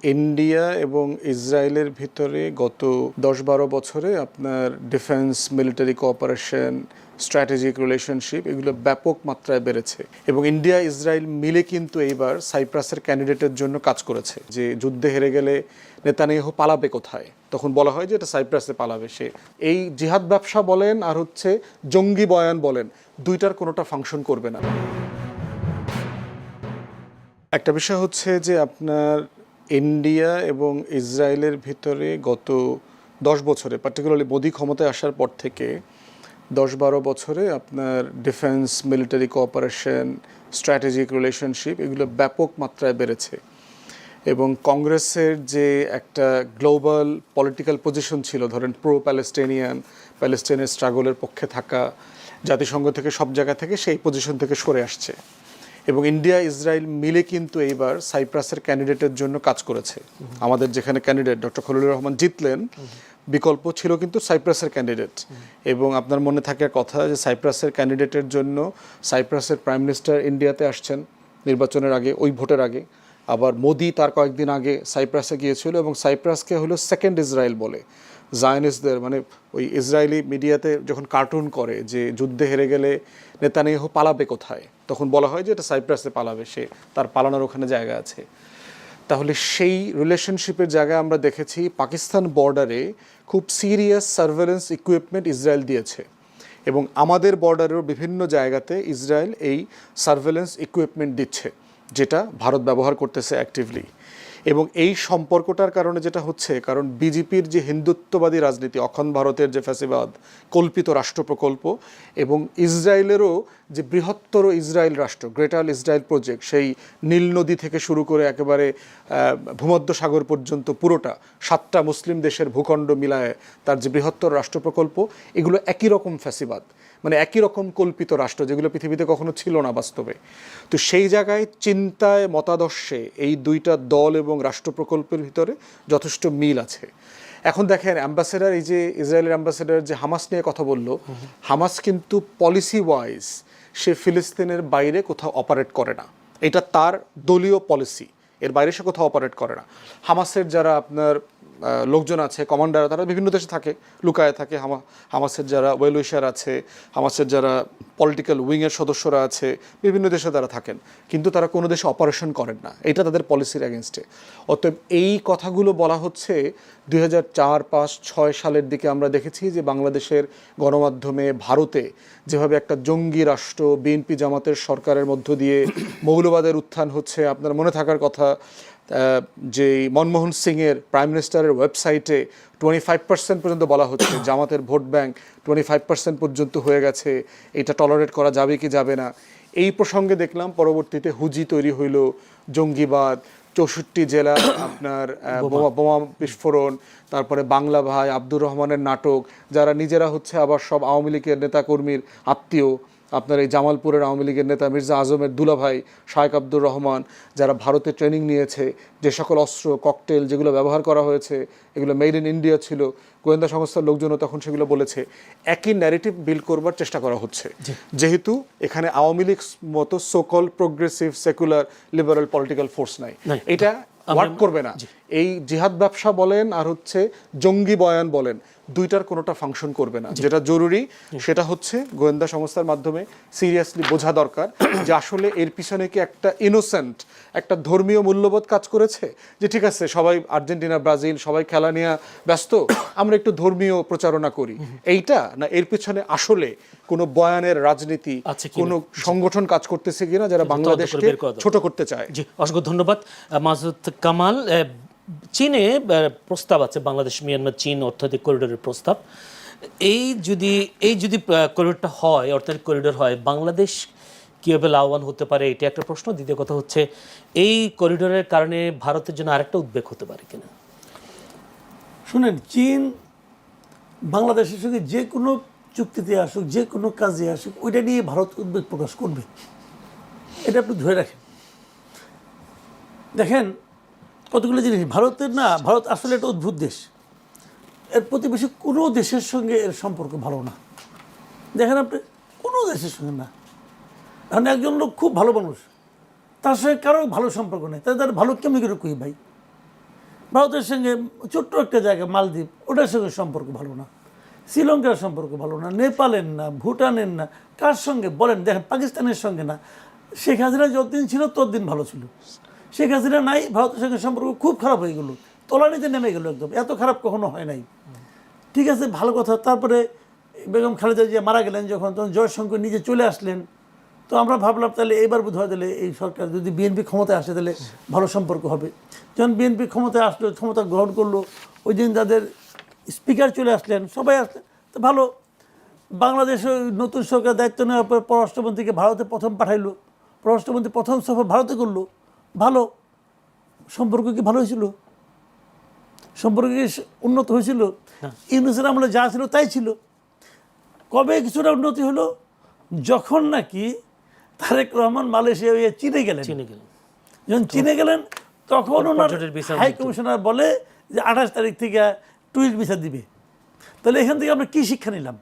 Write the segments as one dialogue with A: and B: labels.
A: India এবং ইসরায়েলের ভিতরে গত 10-12 বছরে আপনার defence military cooperation strategic relationship এগুলো ব্যাপক মাত্রায় বেড়েছে এবং ইন্ডিয়া ইসরায়েল মিলে কিন্তু এইবার সাইপ্রাসের ক্যান্ডিডেটের জন্য কাজ করেছে যে যুদ্ধে হেরে গেলে নেতানিয়াহু পালাবে কোথায়, তখন বলা হয় যে এটা সাইপ্রাসে পালাবে সে। এই জিহাদ ব্যবসা বলেন আর হচ্ছে জঙ্গি বয়ান বলেন, দুইটার কোনোটা ফাংশন করবে না। একটা বিষয় হচ্ছে যে আপনার ইন্ডিয়া এবং ইসরায়েলের ভিতরে গত 10 বছরে পার্টিকুলারলি মোদি ক্ষমতায় আসার পর থেকে 10-12 বছরে আপনার defence military cooperation strategic relationship এগুলো ব্যাপক মাত্রায় বেড়েছে এবং কংগ্রেসের যে একটা গ্লোবাল পলিটিক্যাল পজিশন ছিল, ধরেন প্রো প্যালেস্টাইনের স্ট্রাগলের পক্ষে থাকা, জাতিসংঘ থেকে সব জায়গা থেকে সেই পজিশন থেকে সরে আসছে এবং ইন্ডিয়া ইসরায়েল মিলে কিন্তু এইবার সাইপ্রাসের ক্যান্ডিডেটের জন্য কাজ করেছে। আমাদের যেখানে ক্যান্ডিডেট ডক্টর খলিলুর রহমান জিতলেন, বিকল্প ছিল কিন্তু সাইপ্রাসের ক্যান্ডিডেট। এবং আপনার মনে থাকার কথা যে সাইপ্রাসের ক্যান্ডিডেটের জন্য সাইপ্রাসের প্রাইম মিনিস্টার ইন্ডিয়াতে আসছেন নির্বাচনের আগে, ওই ভোটের আগে। আবার মোদি তার কয়েকদিন আগে সাইপ্রাসে গিয়েছিল এবং সাইপ্রাসকে হলো সেকেন্ড ইসরায়েল বলে। জায়নিস্টদের মানে ওই ইসরায়েলি মিডিয়াতে যখন কার্টুন করে যে যুদ্ধে হেরে গেলে নেতানিয়াহু পালাবে কোথায়, তখন বলা হয় যে এটা সাইপ্রাসে পালাবে সে, তার পালানোর ওখানে জায়গা আছে। তাহলে সেই রিলেশনশিপের জায়গায় আমরা দেখেছি পাকিস্তান বর্ডারে খুব সিরিয়াস সার্ভেলেন্স ইকুইপমেন্ট ইসরায়েল দিয়েছে এবং আমাদের বর্ডারেও বিভিন্ন জায়গাতে ইসরায়েল এই সার্ভেলেন্স ইকুইপমেন্ট দিচ্ছে, যেটা ভারত ব্যবহার করতেছে অ্যাক্টিভলি। এবং এই সম্পর্কটার কারণে যেটা হচ্ছে, কারণ বিজেপির যে হিন্দুত্ববাদী রাজনীতি, অখণ্ড ভারতের যে ফ্যাসিবাদ, কল্পিত রাষ্ট্র প্রকল্প, এবং ইসরায়েলেরও যে বৃহত্তর ইসরায়েল রাষ্ট্র, গ্রেটার ইসরায়েল প্রজেক্ট, সেই নীল নদী থেকে শুরু করে একেবারে ভূমধ্য সাগর পর্যন্ত পুরোটা 7টা মুসলিম দেশের ভূখণ্ড মিলায় তার যে বৃহত্তর রাষ্ট্র প্রকল্প, এগুলো একই রকম ফ্যাসিবাদ, মানে একই রকম কল্পিত রাষ্ট্র যেগুলো পৃথিবীতে কখনো ছিল না বাস্তবে। তো সেই জায়গায় চিন্তায়, মতাদর্শে এই দুইটা দল এবং রাষ্ট্র প্রকল্পের ভিতরে যথেষ্ট মিল আছে। এখন দেখেন অ্যাম্বাসেডার, এই যে ইসরায়েলের অ্যাম্বাসেডার যে হামাস নিয়ে কথা বলল, হামাস কিন্তু পলিসি ওয়াইজ সে ফিলিস্তিনের বাইরে কোথাও অপারেট করে না, এটা তার দলীয় পলিসি, এর বাইরে সে কোথাও অপারেট করে না। হামাসের যারা আপনার লোকজন আছে, কমান্ডার, তারা বিভিন্ন দেশে থাকে, লুকায় থাকে। হামাসের যারা ওয়েল উইশার আছে, হামাসের যারা পলিটিক্যাল উইংয়ের সদস্যরা আছে, বিভিন্ন দেশে তারা থাকেন, কিন্তু তারা কোনো দেশে অপারেশন করেন না, এটা তাদের পলিসির এগেনস্টে। অতএব এই কথাগুলো বলা হচ্ছে 2004, 5, 6 সালের দিকে আমরা দেখেছি যে বাংলাদেশের গণমাধ্যমে ভারতে যেভাবে একটা জঙ্গি রাষ্ট্র বিএনপি জামাতের সরকারের মধ্য দিয়ে মৌলবাদের উত্থান হচ্ছে। আপনার মনে থাকার কথা যে মনমোহন সিংয়ের প্রাইম মিনিস্টারের ওয়েবসাইটে 25% পর্যন্ত বলা হচ্ছে জামাতের ভোট ব্যাংক 25% পর্যন্ত হয়ে গেছে, এটা টলারেট করা যাবে কি যাবে না। এই প্রসঙ্গে দেখলাম পরবর্তীতে হুজি তৈরি হইল, জঙ্গিবাদ, 64 জেলা আপনার বোমা বিস্ফোরণ, তারপরে বাংলা ভাই, আব্দুর রহমানের নাটক, যারা নিজেরা হচ্ছে আবার সব আওয়ামী লীগের নেতাকর্মীর আত্মীয়। আপনার এই জামালপুরের আওয়ামী লীগের নেতা মির্জা আজমের দুলাভাই শায়েক আব্দুর রহমান, যারা ভারতে ট্রেনিং নিয়েছে, যে সকল অস্ত্র ককটেল যেগুলো ব্যবহার করা হয়েছে এগুলো মেড ইন ইন্ডিয়া ছিল, গোয়েন্দা সংস্থার লোকজনও তখন সেগুলো বলেছে। একই ন্যারেটিভ বিল্ড করবার চেষ্টা করা হচ্ছে, যেহেতু এখানে আওয়ামী লীগ মতো so called progressive secular liberal political force নাই, এটা ওয়ার্ক করবে না। এই জিহাদ ব্যবসা বলেন আর হচ্ছে জঙ্গি বয়ান বলেন, দুইটার কোনোটা ফাংশন করবে না। যেটা জরুরি সেটা হচ্ছে গোয়েন্দা সংস্থার মাধ্যমে সিরিয়াসলি বোঝা দরকার যে আসলে এর পিছনে কি একটা ইনোসেন্ট একটা ধর্মীয় মূল্যবোধ কাজ করেছে, যে ঠিক আছে সবাই আর্জেন্টিনা ব্রাজিল সবাই খেলা নিয়ে ব্যস্ত, আমরা একটু ধর্মীয় প্রচারণা করি, এইটা না এর পিছনে আসলে কোনো বয়ানের রাজনীতি, কোনো সংগঠন কাজ করতেছে কিনা যারা বাংলাদেশকে ছোট করতে চায়।
B: জি, অসংখ্য ধন্যবাদ মাসুদ কামাল। চীনে প্রস্তাব আছে, বাংলাদেশ মিয়ানমার চীন অর্থনৈতিক করিডোরের প্রস্তাব। এই যদি করিডোরটা হয়, অর্থনৈতিক করিডোর হয়, বাংলাদেশ কীভাবে লাভবান হতে পারে, এটা একটা প্রশ্ন। দ্বিতীয় কথা হচ্ছে এই করিডোরের কারণে ভারতের জন্য আরেকটা উদ্বেগ হতে পারে কিনা।
C: শুনেন, চীন বাংলাদেশের সঙ্গে যে কোনো চুক্তিতে আসুক, যে কোনো কাজে আসুক, ওইটা নিয়ে ভারত উদ্বেগ প্রকাশ করবে, এটা আপনি ধরে রাখেন। দেখেন কতগুলো জিনিস ভারতের না, ভারত আসলে একটা অদ্ভুত দেশ। এর প্রতিবেশী কোনো দেশের সঙ্গে এর সম্পর্ক ভালো না। দেখেন আপনি, কোনো দেশের সঙ্গে না। কারণ একজন লোক খুব ভালো মানুষ, তার সঙ্গে কারো ভালো সম্পর্ক নেই, তাদের ভালো কেমনি করে কই ভাই, ভারতের সঙ্গে ছোট্ট একটা জায়গা মালদ্বীপ, ওটার সঙ্গে সম্পর্ক ভালো না, শ্রীলঙ্কার সম্পর্ক ভালো না, নেপালের না, ভুটানের না, কার সঙ্গে বলেন? দেখেন পাকিস্তানের সঙ্গে না। শেখ হাসিনা যতদিন ছিল ততদিন ভালো ছিল। শেখ হাসিনা নাই, ভারতের সঙ্গে সম্পর্ক খুব খারাপ হয়ে গেলো, তলানিতে নেমে গেলো একদম। এত খারাপ কখনো হয় নাই। ঠিক আছে, ভালো কথা। তারপরে বেগম খালেদা জিয়া মারা গেলেন যখন, তখন জয়শঙ্কর নিজে চলে আসলেন। তো আমরা ভাবলাম তাহলে এবার বোধ হয় তাহলে এই সরকার যদি বিএনপি ক্ষমতায় আসে তাহলে ভালো সম্পর্ক হবে। যখন বিএনপি ক্ষমতায় আসলো, ক্ষমতা গ্রহণ করলো, ওই দিন তাদের স্পিকার চলে আসলেন, সবাই আসলেন, তো ভালো। বাংলাদেশে নতুন সরকার দায়িত্ব নেওয়ার পর পররাষ্ট্রমন্ত্রীকে ভারতে প্রথম পাঠাইলো, পররাষ্ট্রমন্ত্রী প্রথম সফর ভারতে করলো, ভালো। সম্পর্ক কি ভালো হয়েছিল? সম্পর্ক কি উন্নত হয়েছিল? ইউনূসের আমলে যা ছিল তাই ছিল। কবে কিছুটা উন্নতি হলো? যখন নাকি তারেক রহমান মালয়েশিয়া হয়ে চীনে গেলেন। যখন চীনে গেলেন তখন ওনার হাই কমিশনার বলে যে 28 তারিখ থেকে ট্যুরিস্ট ভিসা দিবে। তাহলে এখান থেকে আমরা কী শিক্ষা নিলাম?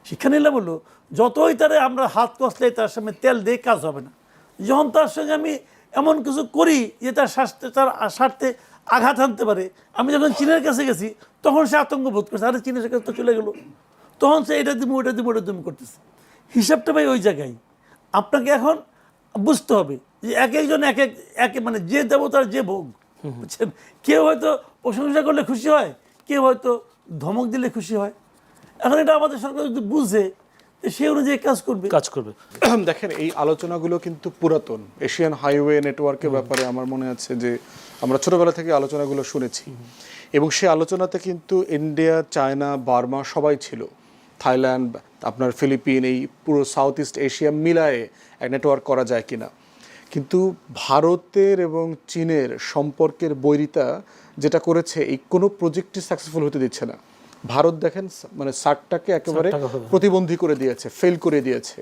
C: শিক্ষা নিলাম হলো, যতই তারে আমরা হাত কষলে তার সামনে তেল দিয়ে কাজ হবে না। যখন তার সঙ্গে আমি এমন কিছু করি যে তার স্বার্থে আঘাত আনতে পারে, আমি যখন চীনের কাছে গেছি তখন সে আতঙ্ক বোধ করছে, আরে চীনের কাছে তো চলে গেলো, তখন সে এটা দিব ওটা দিব ওটা তুমি করতেছে। হিসাবটা ভাই ওই জায়গায় আপনাকে এখন বুঝতে হবে যে এক একজন এক মানে যে দেবতার যে ভোগ, বুঝছেন? কেউ হয়তো প্রশংসা করলে খুশি হয়, কেউ হয়তো ধমক দিলে খুশি হয়। এখন এটা আমাদের সরকার যদি বুঝে সে অনুযায়ী কাজ করবে।
A: দেখেন, এই আলোচনাগুলো কিন্তু পুরাতন। এশিয়ান হাইওয়ে নেটওয়ার্কের ব্যাপারে আমার মনে আছে যে আমরা ছোটবেলা থেকে আলোচনাগুলো শুনেছি, এবং সেই আলোচনাতে কিন্তু ইন্ডিয়া, চায়না, বার্মা সবাই ছিল, থাইল্যান্ড, আপনার ফিলিপিন, এই পুরো সাউথ ইস্ট এশিয়া মিলায়ে এক নেটওয়ার্ক করা যায় কিনা। কিন্তু ভারতের এবং চীনের সম্পর্কের বৈরিতা যেটা করেছে, এই কোনো প্রজেক্টই সাকসেসফুল হতে দিচ্ছে না। ভারত দেখেন মানে সার্কটাকে একেবারে প্রতিবন্ধী করে দিয়েছে, ফেল করে দিয়েছে।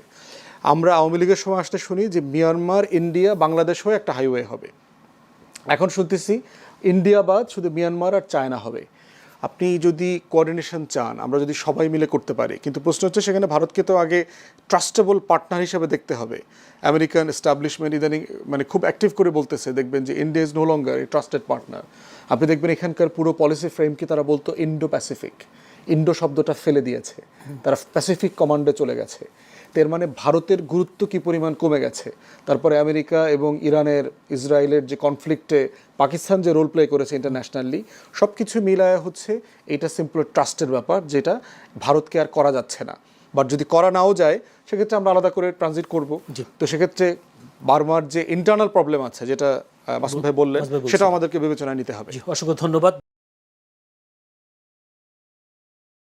A: আমরা আওয়ামী লীগের সময় আসতে শুনি যে মিয়ানমার, ইন্ডিয়া, বাংলাদেশ হয়ে একটা হাইওয়ে হবে। এখন শুনতেছি ইন্ডিয়া বাদ শুধু মিয়ানমার আর চায়না হবে। আপনি যদি কোঅর্ডিনেশন চান, আমরা যদি সবাই মিলে করতে পারি, কিন্তু প্রশ্ন হচ্ছে সেখানে ভারতকে তো আগে ট্রাস্টেবল পার্টনার হিসেবে দেখতে হবে। আমেরিকান এস্টাবলিশমেন্ট ইদানিং মানে খুব অ্যাক্টিভ করে বলতেছে, দেখবেন যে India is no longer a trusted partner. আপনি দেখবেন এখানকার পুরো পলিসি ফ্রেমকে তারা বলতো ইন্ডো প্যাসিফিক, ইন্ডো শব্দটা ফেলে দিয়েছে, তারা প্যাসিফিক কমান্ডে চলে গেছে। এর মানে ভারতের গুরুত্ব কি পরিমাণ কমে গেছে। তারপরে আমেরিকা এবং ইসরায়েলের যে কনফ্লিক্টে পাকিস্তান যে রোল প্লে করেছে ইন্টারন্যাশনালি, সব কিছু মিলায় হচ্ছে এটা সিম্পল ট্রাস্টের ব্যাপার, যেটা ভারতকে আর করা যাচ্ছে না। বাট যদি করা নাও যায় সেক্ষেত্রে আমরা আলাদা করে ট্রানজিট করব। তো সেক্ষেত্রে বার্মার যে ইন্টারনাল প্রবলেম আছে, যেটা মাসুদ ভাই বললেন, সেটা আমাদেরকে বিবেচনায় নিতে হবে।
B: অসংখ্য ধন্যবাদ।